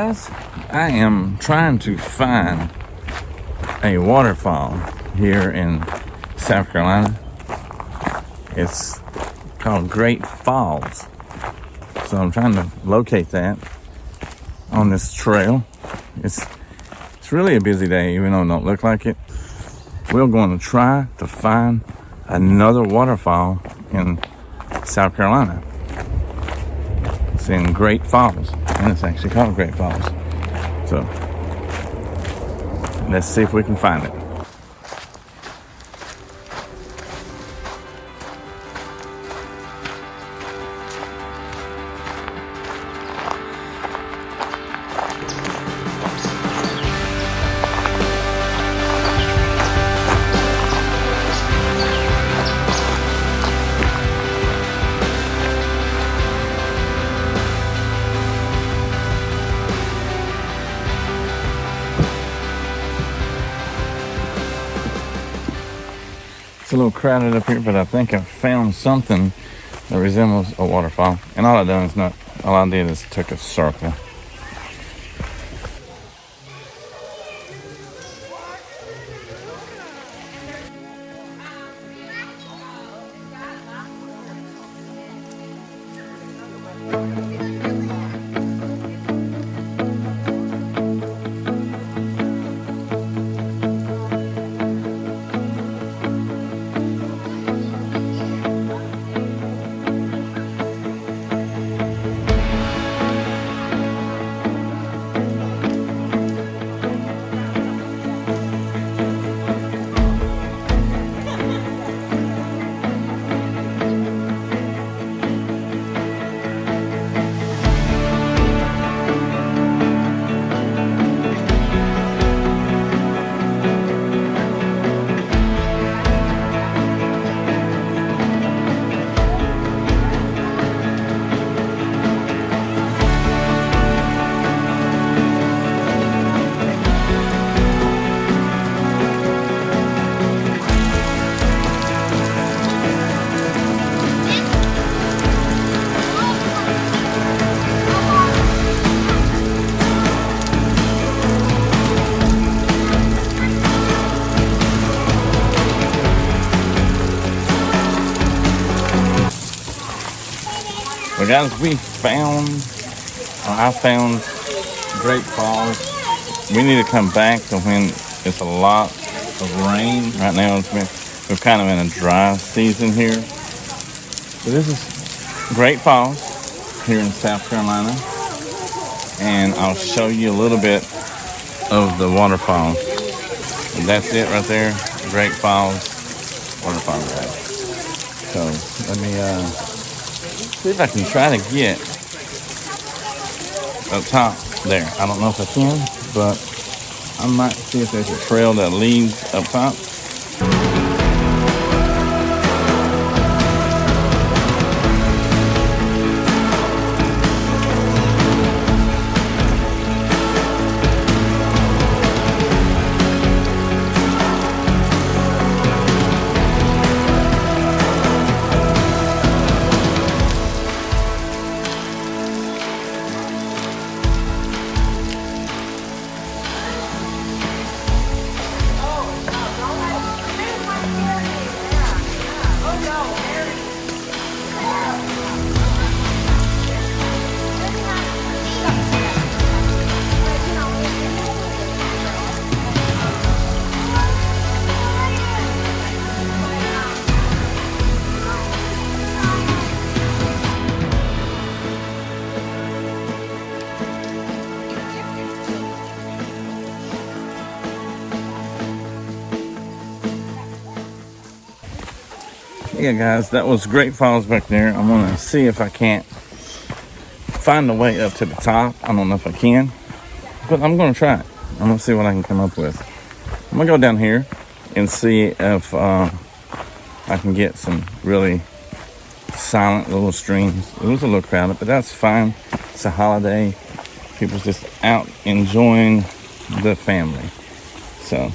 guys, I am trying to find a waterfall here in South Carolina. It's called Great Falls. So I'm trying to locate that on this trail. It's really a busy day, even though it don't look like it. We're going to try to find another waterfall in South Carolina. It's in Great Falls, and it's actually called Great Falls. So let's see if we can find it. It's a little crowded up here, but I think I found something that resembles a waterfall. And all I did is took a circle. Well, guys, I found Great Falls. We need to come back to when it's a lot of rain. Right now, we're kind of in a dry season here. So this is Great Falls here in South Carolina. And I'll show you a little bit of the waterfall. And that's it right there, Great Falls waterfall, guys. So let me see if I can try to get up top there. I don't know if I can, but I might see if there's a trail that leads up top. Yeah, guys, that was Great Falls back there. I'm gonna see if I can't find a way up to the top. I don't know if I can, but I'm gonna try it. I'm gonna see what I can come up with. I'm gonna go down here and see if I can get some really silent little streams. It was a little crowded, but that's fine. It's a holiday. People's just out enjoying the family. So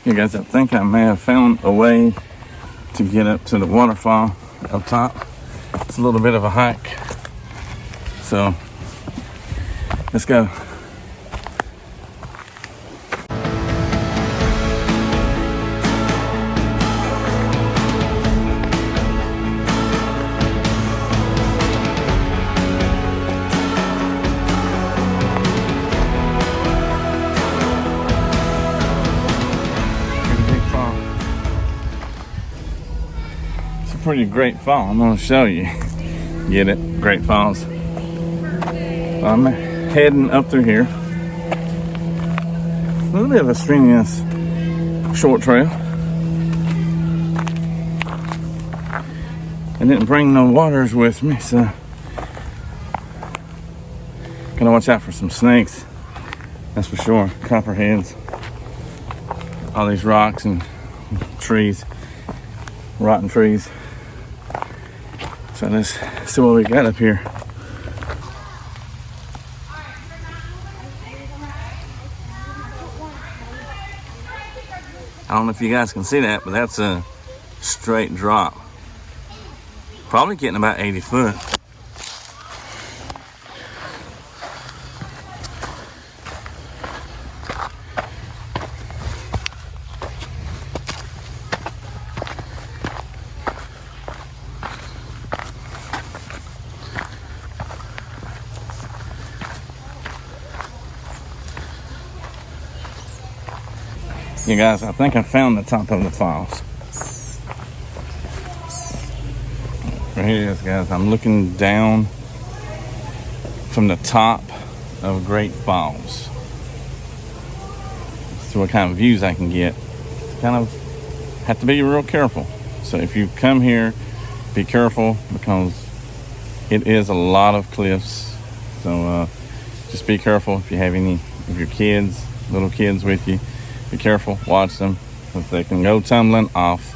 You guys, I think I may have found a way to get up to the waterfall up top. It's a little bit of a hike, so let's go. Pretty great fall. I'm gonna show you. Get it? Great Falls. I'm heading up through here. A little bit of a strenuous short trail. I didn't bring no waters with me, so gotta watch out for some snakes. That's for sure. Copperheads. All these rocks and trees. Rotten trees. So let's see what we got up here. I don't know if you guys can see that, but that's a straight drop. Probably getting about 80 foot. You guys, I think I found the top of the falls. Right here it is, guys. I'm looking down from the top of Great Falls. See what kind of views I can get. Kind of have to be real careful. So if you come here, be careful because it is a lot of cliffs. So just be careful if you have any of your kids, little kids with you. Be careful, watch them, because they can go tumbling off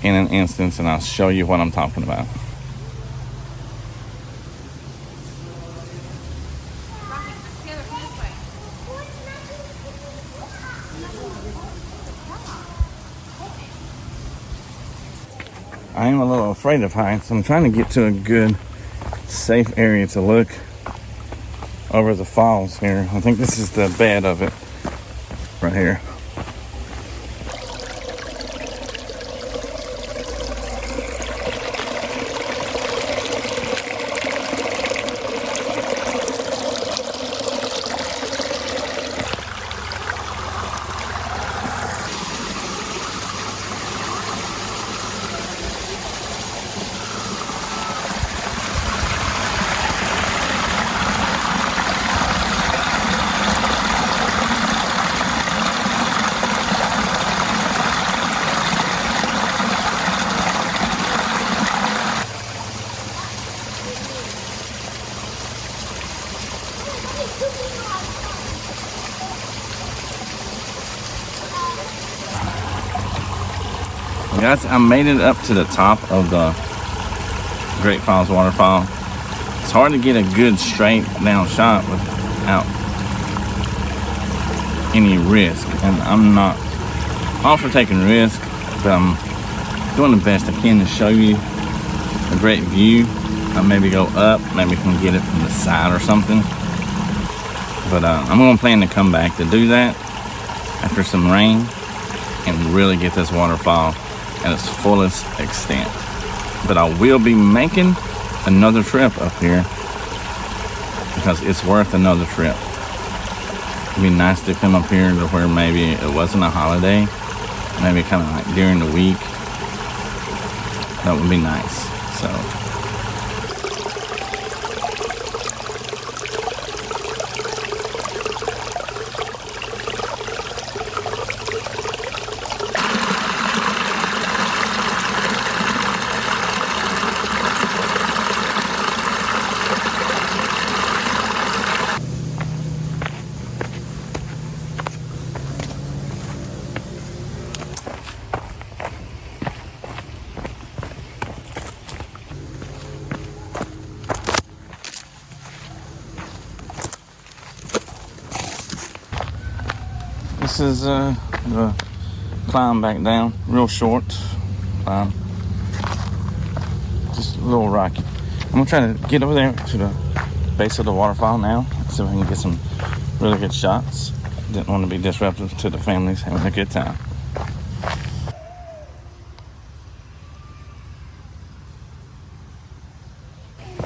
in an instant, and I'll show you what I'm talking about. I am a little afraid of heights. I'm trying to get to a good, safe area to look over the falls here. I think this is the bed of it right here. Guys, I made it up to the top of the Great Falls waterfall. It's hard to get a good straight down shot without any risk, and I'm not all for taking risk, but I'm doing the best I can to show you a great view. I'll maybe go up, maybe can get it from the side or something, but I'm going to plan to come back to do that after some rain and really get this waterfall at its fullest extent. But I will be making another trip up here because it's worth another trip. It'd be nice to come up here to where maybe it wasn't a holiday, maybe kind of like during the week. That would be nice. So this is the climb back down, real short climb, just a little rocky. I'm gonna try to get over there to the base of the waterfall now, so we can get some really good shots. Didn't want to be disruptive to the families having a good time.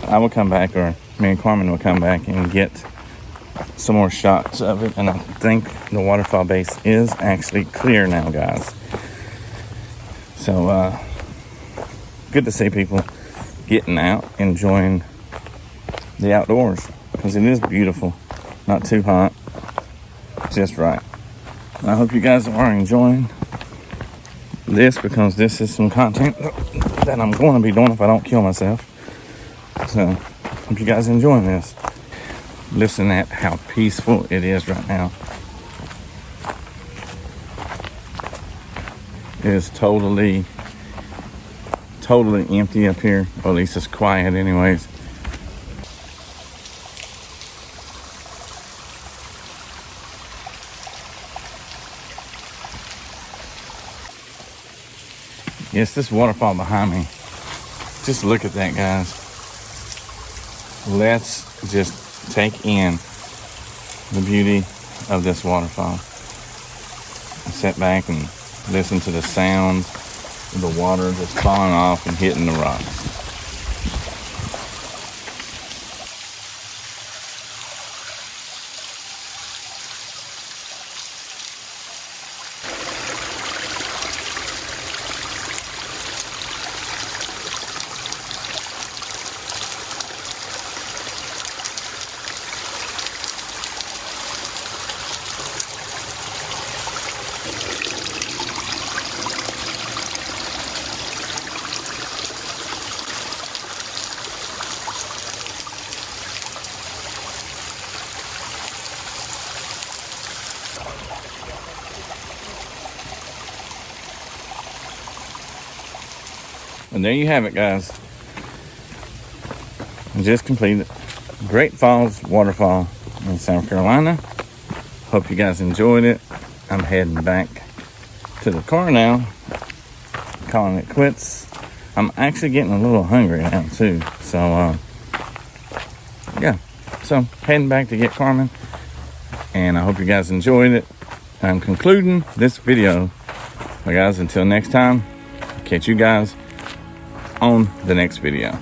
I will come back, or me and Carmen will come back and get some more shots of it. And I think the waterfall base is actually clear now, guys. So good to see people getting out, enjoying the outdoors, because it is beautiful, not too hot, just right. And I hope you guys are enjoying this, because this is some content that I'm going to be doing if I don't kill myself. So hope you guys enjoying this. Listen at how peaceful it is right now. It is totally empty up here, or at least it's quiet anyways. Yes, this waterfall behind me. Just look at that, guys. Let's just take in the beauty of this waterfall. Sit back and listen to the sounds of the water just falling off and hitting the rocks. And there you have it, guys. I just completed Great Falls Waterfall in South Carolina. Hope you guys enjoyed it. I'm heading back to the car now, calling it quits. I'm actually getting a little hungry now too. So yeah, so heading back to get Carmen, and I hope you guys enjoyed it. I'm concluding this video. So guys, until next time, catch you guys on the next video.